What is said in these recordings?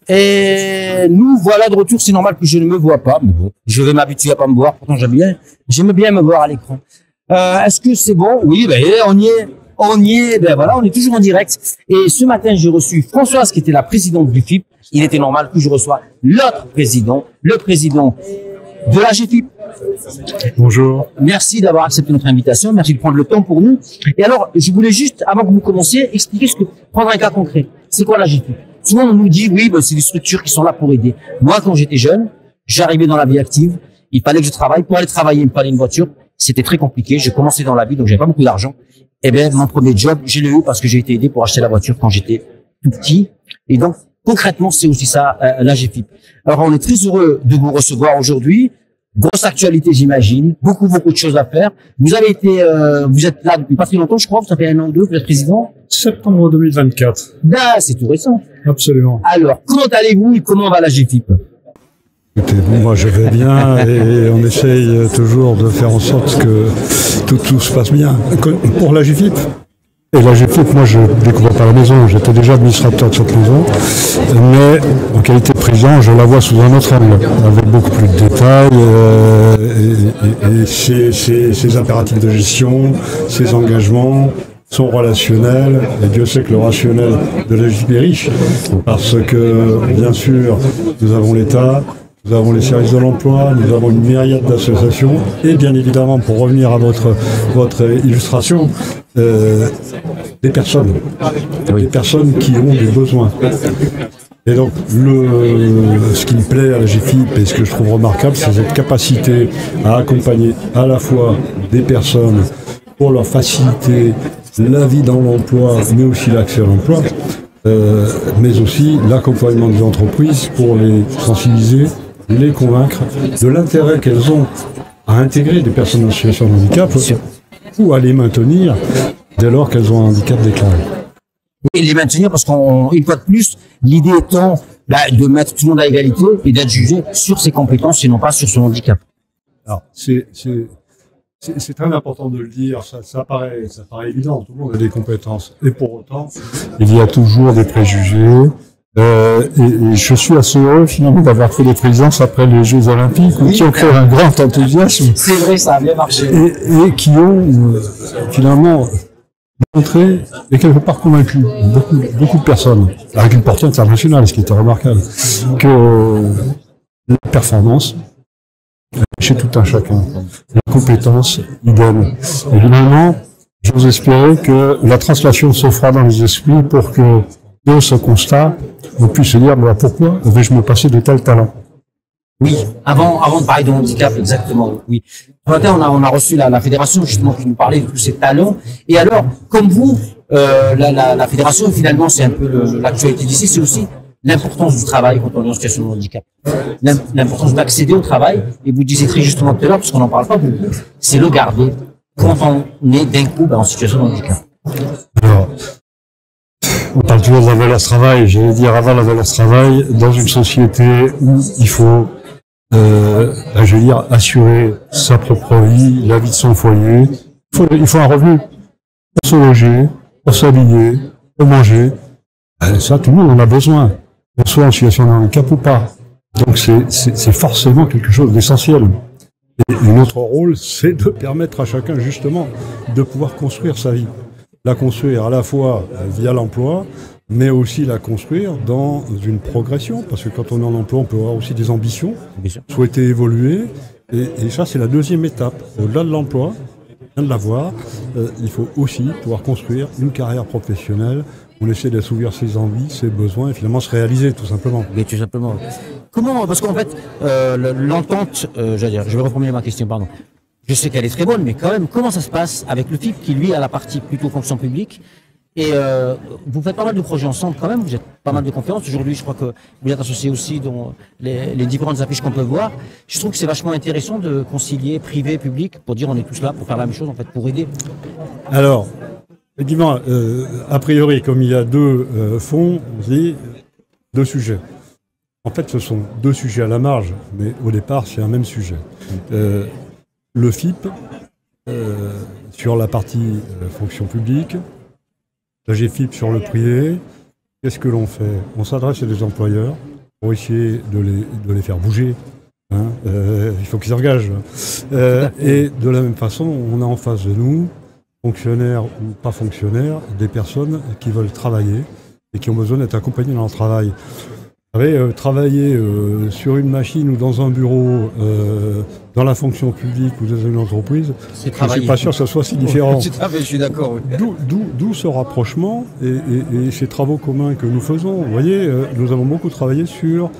Et nous, voilà de retour. C'est normal que je ne me vois pas, mais bon, je vais m'habituer à pas me voir. Pourtant, j'aime bien me voir à l'écran. Est-ce que c'est bon? Oui, ben, on y est, ben voilà, on est toujours en direct. Et ce matin, j'ai reçu Françoise, qui était la présidente du FIP. Il était normal que je reçoive l'autre président, le président de la GFIP. Bonjour. Merci d'avoir accepté notre invitation. Merci de prendre le temps pour nous. Et alors, je voulais juste, avant que vous commenciez, expliquer prendre un cas concret. C'est quoi la GFIP? Souvent, on nous dit, oui, ben, c'est des structures qui sont là pour aider. Moi, quand j'étais jeune, j'arrivais dans la vie active. Il fallait que je travaille. Pour aller travailler, il me fallait une voiture. C'était très compliqué. Je commençais dans la vie, donc j'avais pas beaucoup d'argent. Eh bien, mon premier job, je l'ai eu parce que j'ai été aidé pour acheter la voiture quand j'étais tout petit. Et donc, concrètement, c'est aussi ça, la GFIP. Alors, on est très heureux de vous recevoir aujourd'hui. Grosse actualité, j'imagine. Beaucoup de choses à faire. Vous avez été, vous êtes là depuis pas très longtemps, je crois. Ça fait 1 an ou 2, vous êtes président. Septembre 2024. Ah, c'est tout récent. Absolument. Alors, comment allez-vous et comment va la GFIP? Écoutez, moi je vais bien et on essaye toujours de faire en sorte que tout se passe bien. Pour la GFIP, et la GFIP, moi je ne découvre pas la maison, j'étais déjà administrateur de cette maison, mais en qualité de président, je la vois sous un autre angle, avec beaucoup plus de détails, et ses impératifs de gestion, ses engagements, son relationnel, et Dieu sait que le rationnel de la GFIP est riche, parce que bien sûr, nous avons l'État, nous avons les services de l'emploi, nous avons une myriade d'associations, et bien évidemment, pour revenir à votre illustration, des personnes qui ont des besoins. Et donc, ce qui me plaît à la GFIP et ce que je trouve remarquable, c'est cette capacité à accompagner à la fois des personnes pour leur faciliter la vie dans l'emploi, mais aussi l'accès à l'emploi, mais aussi l'accompagnement des entreprises pour les sensibiliser, les convaincre de l'intérêt qu'elles ont à intégrer des personnes en situation de handicap ou à les maintenir dès lors qu'elles ont un handicap déclaré. Et les maintenir parce qu'une fois de plus, l'idée étant de mettre tout le monde à égalité et d'être jugé sur ses compétences et non pas sur son handicap. Alors, c'est très important de le dire, ça paraît évident, tout le monde a des compétences. Et pour autant, il y a toujours des préjugés. Et je suis assez heureux finalement d'avoir fait des présidences après les Jeux Olympiques qui ont créé un grand enthousiasme. C'est vrai, ça a bien marché. Et qui ont finalement montré et quelque part convaincu beaucoup de personnes, avec une portée internationale, ce qui était remarquable, que la performance chez tout un chacun, les compétences idem. Évidemment, j'ose espérer que la translation se fera dans les esprits pour que de ce constat, on puisse se dire pourquoi vais-je me passer de tel talent? Oui, avant de parler de handicap, exactement, oui. Ce matin, on a reçu la fédération, justement, qui nous parlait de tous ces talents. Et alors, comme vous, la fédération, finalement, c'est un peu l'actualité d'ici, c'est aussi l'importance du travail quand on est en situation de handicap. L'importance d'accéder au travail, et vous disiez très justement tout à l'heure, parce qu'on n'en parle pas beaucoup, c'est le garder quand on est d'un coup en situation de handicap. Alors, on parle toujours de la valeur travail, j'allais dire avant la valeur travail, dans une société où il faut, je veux dire, assurer sa propre vie, la vie de son foyer, il faut un revenu pour se loger, pour s'habiller, pour manger. Ça, tout le monde en a besoin, qu'on soit en situation de handicap ou pas. Donc c'est forcément quelque chose d'essentiel. Et notre rôle, c'est de permettre à chacun justement de pouvoir construire sa vie. La construire à la fois via l'emploi, mais aussi la construire dans une progression, parce que quand on est en emploi, on peut avoir aussi des ambitions, souhaiter évoluer, et ça c'est la deuxième étape. Au-delà de l'emploi, de l'avoir, il faut aussi pouvoir construire une carrière professionnelle, on essaie d'assouvir ses envies, ses besoins, et finalement se réaliser tout simplement. Mais tout simplement. Comment, parce qu'en fait, l'entente, je vais reformuler ma question, pardon. Je sais qu'elle est très bonne, mais quand même, comment ça se passe avec le FIP qui, lui, a la partie plutôt fonction publique? Et vous faites pas mal de projets ensemble quand même, vous êtes pas mal de conférences. Aujourd'hui, je crois que vous êtes associés aussi dans les différentes affiches qu'on peut voir. Je trouve que c'est vachement intéressant de concilier privé et public pour dire on est tous là pour faire la même chose, en fait, pour aider. Alors, effectivement, a priori, comme il y a deux fonds, on dit deux sujets. En fait, ce sont deux sujets à la marge, mais au départ, c'est un même sujet. Le FIP, sur la partie fonction publique, la GFIP sur le privé, qu'est-ce que l'on fait? On s'adresse à des employeurs pour essayer de les faire bouger. Hein, il faut qu'ils s'engagent. Et de la même façon, on a en face de nous, fonctionnaires ou pas fonctionnaires, des personnes qui veulent travailler et qui ont besoin d'être accompagnés dans leur travail. Vous savez, travailler sur une machine ou dans un bureau, dans la fonction publique ou dans une entreprise, je ne suis pas sûr que ce soit si différent. Je suis d'accord. Oui. D'où ce rapprochement et ces travaux communs que nous faisons. Vous voyez, nous avons beaucoup travaillé sur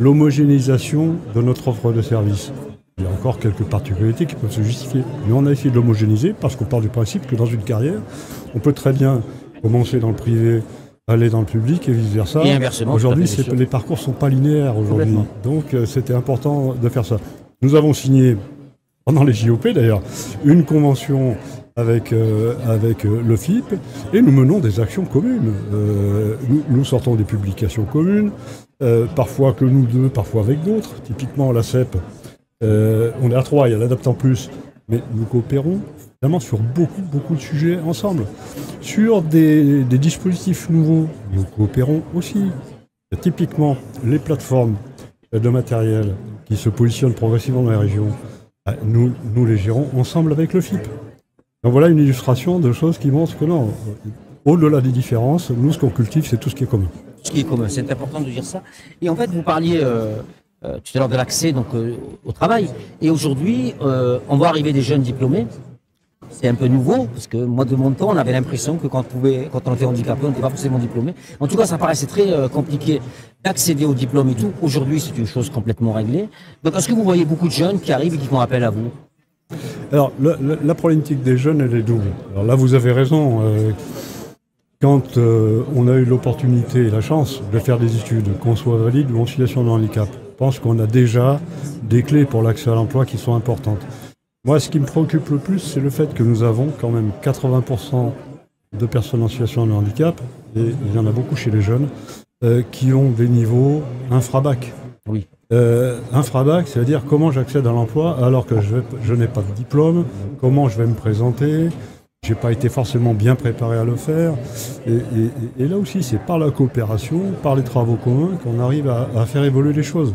l'homogénéisation de notre offre de service. Il y a encore quelques particularités qui peuvent se justifier. Mais on a essayé de l'homogénéiser parce qu'on part du principe que dans une carrière, on peut très bien commencer dans le privé, aller dans le public et vice-versa. Et inversement. Aujourd'hui, les parcours ne sont pas linéaires aujourd'hui. Donc, c'était important de faire ça. Nous avons signé, pendant les JOP d'ailleurs, une convention avec le FIP et nous menons des actions communes. Nous sortons des publications communes, parfois que nous deux, parfois avec d'autres. Typiquement, la CEP, on est à 3, il y a l'Adaptant Plus, mais nous coopérons vraiment sur beaucoup de sujets ensemble. Sur des dispositifs nouveaux, nous coopérons aussi. Typiquement, les plateformes de matériel qui se positionnent progressivement dans les régions, nous les gérons ensemble avec le FIP. Donc voilà une illustration de choses qui montrent que non, au-delà des différences, nous ce qu'on cultive, c'est tout ce qui est commun. Ce qui est commun, c'est important de dire ça. Et en fait, vous parliez tout à l'heure de l'accès au travail. Et aujourd'hui, on voit arriver des jeunes diplômés. C'est un peu nouveau, parce que moi, de mon temps, on avait l'impression que quand on était handicapé, on n'était pas forcément diplômé. En tout cas, ça paraissait très compliqué d'accéder au diplôme et tout. Aujourd'hui, c'est une chose complètement réglée. Donc, est-ce que vous voyez beaucoup de jeunes qui arrivent et qui font appel à vous? Alors, la problématique des jeunes, elle est double. Alors là, vous avez raison. Quand on a eu l'opportunité et la chance de faire des études, qu'on soit valide ou en situation de handicap, je pense qu'on a déjà des clés pour l'accès à l'emploi qui sont importantes. Moi, ce qui me préoccupe le plus, c'est le fait que nous avons quand même 80% de personnes en situation de handicap, et il y en a beaucoup chez les jeunes, qui ont des niveaux infra-bac. Oui. Infra-bac, c'est-à-dire comment j'accède à l'emploi alors que je n'ai pas de diplôme, comment je vais me présenter, je n'ai pas été forcément bien préparé à le faire. Et là aussi, c'est par la coopération, par les travaux communs qu'on arrive à faire évoluer les choses.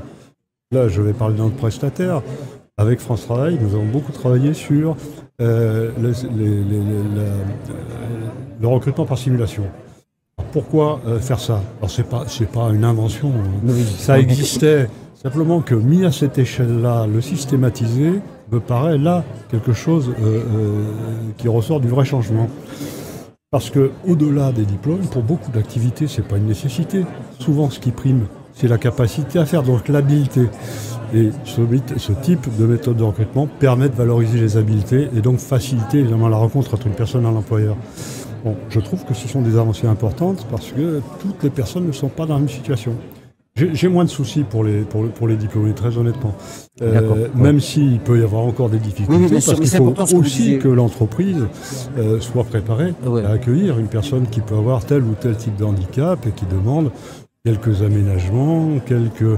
Là, je vais parler de notre prestataire. Avec France Travail, nous avons beaucoup travaillé sur le recrutement par simulation. Alors, pourquoi faire ça? Alors c'est pas une invention, hein. Ça existait. Simplement que mis à cette échelle-là, le systématiser me paraît là quelque chose qui ressort du vrai changement. Parce que au-delà des diplômes, pour beaucoup d'activités, c'est pas une nécessité. Souvent, ce qui prime, c'est la capacité à faire, donc l'habileté. Et ce type de méthode de recrutement permet de valoriser les habiletés et donc faciliter évidemment la rencontre entre une personne et l'employeur. Bon, je trouve que ce sont des avancées importantes parce que toutes les personnes ne sont pas dans la même situation. J'ai moins de soucis pour les diplômés, très honnêtement. Même s'il peut y avoir encore des difficultés, parce qu'il faut aussi que l'entreprise soit préparée à accueillir une personne qui peut avoir tel ou tel type de handicap et qui demande quelques aménagements, quelques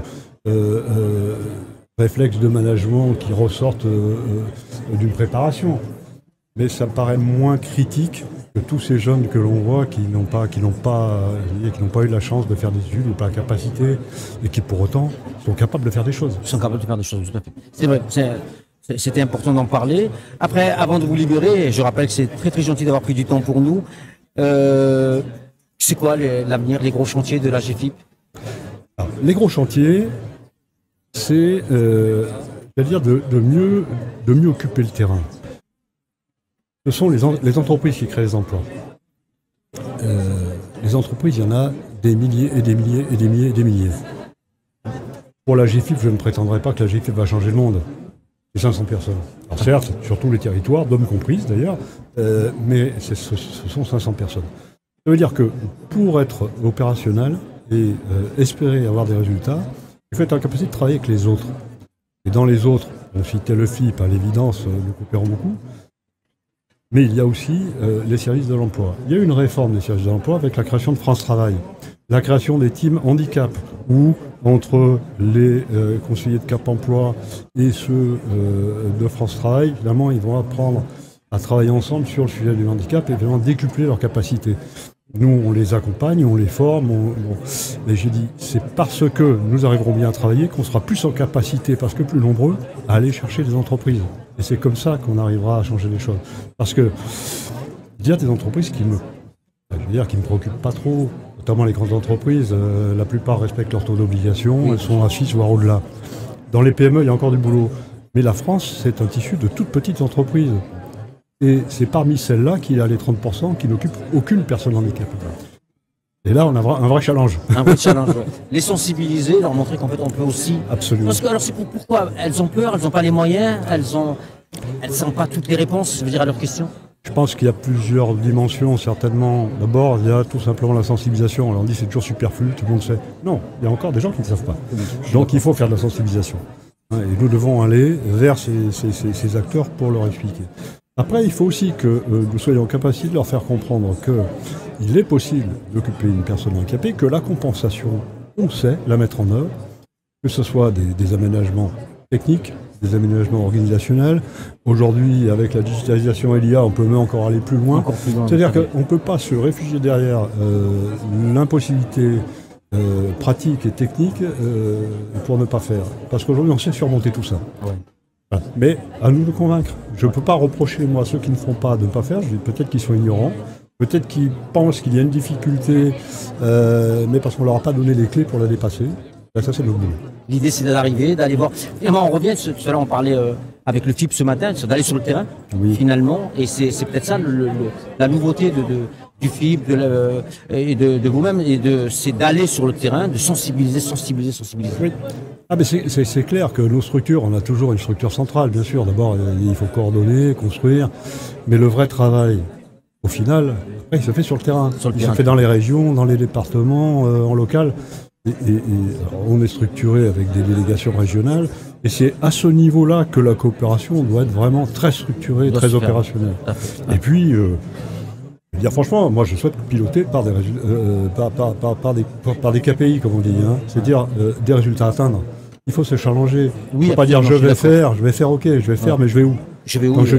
réflexes de management qui ressortent d'une préparation. Mais ça me paraît moins critique que tous ces jeunes que l'on voit qui n'ont pas eu la chance de faire des études ou pas la capacité et qui pour autant sont capables de faire des choses. Ils sont capables de faire des choses, tout à fait. C'est vrai, c'était important d'en parler. Après, avant de vous libérer, je rappelle que c'est très très gentil d'avoir pris du temps pour nous. C'est quoi l'avenir, les gros chantiers de la GFIP? Alors, les gros chantiers, c'est de mieux occuper le terrain. Ce sont les entreprises qui créent les emplois. Les entreprises, il y en a des milliers et des milliers et des milliers et des milliers. Pour la GFIP, je ne prétendrai pas que la GFIP va changer le monde. C'est 500 personnes. Alors certes, sur tous les territoires, d'hommes comprises d'ailleurs, mais ce sont 500 personnes. Ça veut dire que pour être opérationnel et espérer avoir des résultats, il faut être en capacité de travailler avec les autres. Et dans les autres, on citait le FIP, à l'évidence, nous coopérons beaucoup. Mais il y a aussi les services de l'emploi. Il y a eu une réforme des services de l'emploi avec la création de France Travail, la création des teams handicap, où entre les conseillers de Cap Emploi et ceux de France Travail, finalement, ils vont apprendre à travailler ensemble sur le sujet du handicap et vraiment décupler leurs capacités. Nous, on les accompagne, on les forme. Mais j'ai dit, c'est parce que nous arriverons bien à travailler qu'on sera plus en capacité, parce que plus nombreux, à aller chercher des entreprises. Et c'est comme ça qu'on arrivera à changer les choses. Parce que il y a des entreprises qui me préoccupent pas trop, notamment les grandes entreprises. La plupart respectent leur taux d'obligation, elles sont à 6 voire au-delà. Dans les PME, il y a encore du boulot. Mais la France, c'est un tissu de toutes petites entreprises. Et c'est parmi celles-là qu'il y a les 30% qui n'occupent aucune personne handicapée. Et là, on a un vrai challenge. Un vrai challenge, ouais. Les sensibiliser, leur montrer qu'en fait, on peut aussi... Absolument. Parce que, alors, c'est pourquoi elles ont peur, elles n'ont pas les moyens, elles n'ont pas toutes les réponses, je veux dire, à leurs questions. Je pense qu'il y a plusieurs dimensions, certainement. D'abord, il y a tout simplement la sensibilisation. Alors, on dit c'est toujours superflu, tout le monde sait. Non, il y a encore des gens qui ne savent pas. Donc, il faut faire de la sensibilisation. Et nous devons aller vers ces acteurs pour leur expliquer. Après, il faut aussi que nous soyons en capacité de leur faire comprendre qu'il est possible d'occuper une personne handicapée, que la compensation, on sait la mettre en œuvre, que ce soit des aménagements techniques, des aménagements organisationnels. Aujourd'hui, avec la digitalisation et l'IA, on peut même encore aller plus loin. C'est-à-dire qu'on ne peut pas se réfugier derrière l'impossibilité pratique et technique pour ne pas faire. Parce qu'aujourd'hui, on sait surmonter tout ça. Ouais. Mais à nous de convaincre. Je ne peux pas reprocher, moi, ceux qui ne font pas de ne pas faire. Je dis peut-être qu'ils sont ignorants, peut-être qu'ils pensent qu'il y a une difficulté, mais parce qu'on ne leur a pas donné les clés pour la dépasser. Ben, ça, c'est notre boulot. L'idée, c'est d'arriver, d'aller voir. Finalement, on revient, tout à l'heure, on parlait avec le FIP ce matin, c'est d'aller sur le terrain, finalement. Et c'est peut-être ça, la nouveauté du FIP et de vous-même, c'est d'aller sur le terrain, de sensibiliser. Oui. Ah mais c'est clair que nos structures, on a toujours une structure centrale, bien sûr. D'abord, il faut coordonner, construire, mais le vrai travail, au final, après, il se fait sur le terrain. Se fait dans les régions, dans les départements, en local. Et on est structuré avec des délégations régionales, et c'est à ce niveau-là que la coopération doit être vraiment très structurée, très opérationnelle. Et puis, je veux dire, franchement, moi je souhaite piloter par des KPI, comme on dit, hein. C'est-à-dire des résultats à atteindre. Il faut se challenger. Il ne faut pas dire je vais faire, ok, je vais faire, mais je vais où? Donc je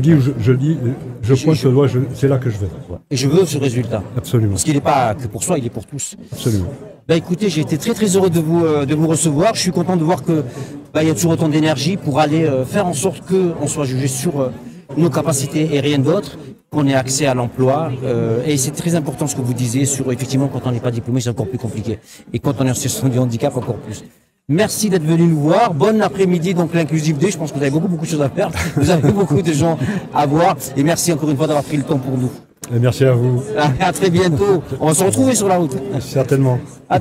pointe le doigt, c'est là que je vais. Et je veux ce résultat. Absolument. Parce qu'il n'est pas que pour soi, il est pour tous. Absolument. Bah écoutez, j'ai été très très heureux de vous recevoir. Je suis content de voir que il y a toujours autant d'énergie pour aller faire en sorte qu'on soit jugé sur nos capacités et rien d'autre, qu'on ait accès à l'emploi. Et c'est très important ce que vous disiez sur effectivement quand on n'est pas diplômé, c'est encore plus compliqué. Et quand on est en situation de handicap, encore plus. Merci d'être venu nous voir. Bon après-midi, donc l'Inclusive Day. Je pense que vous avez beaucoup de choses à faire. Vous avez beaucoup de gens à voir. Et merci encore une fois d'avoir pris le temps pour nous. Et merci à vous. À très bientôt. On va se retrouver sur la route. Certainement. À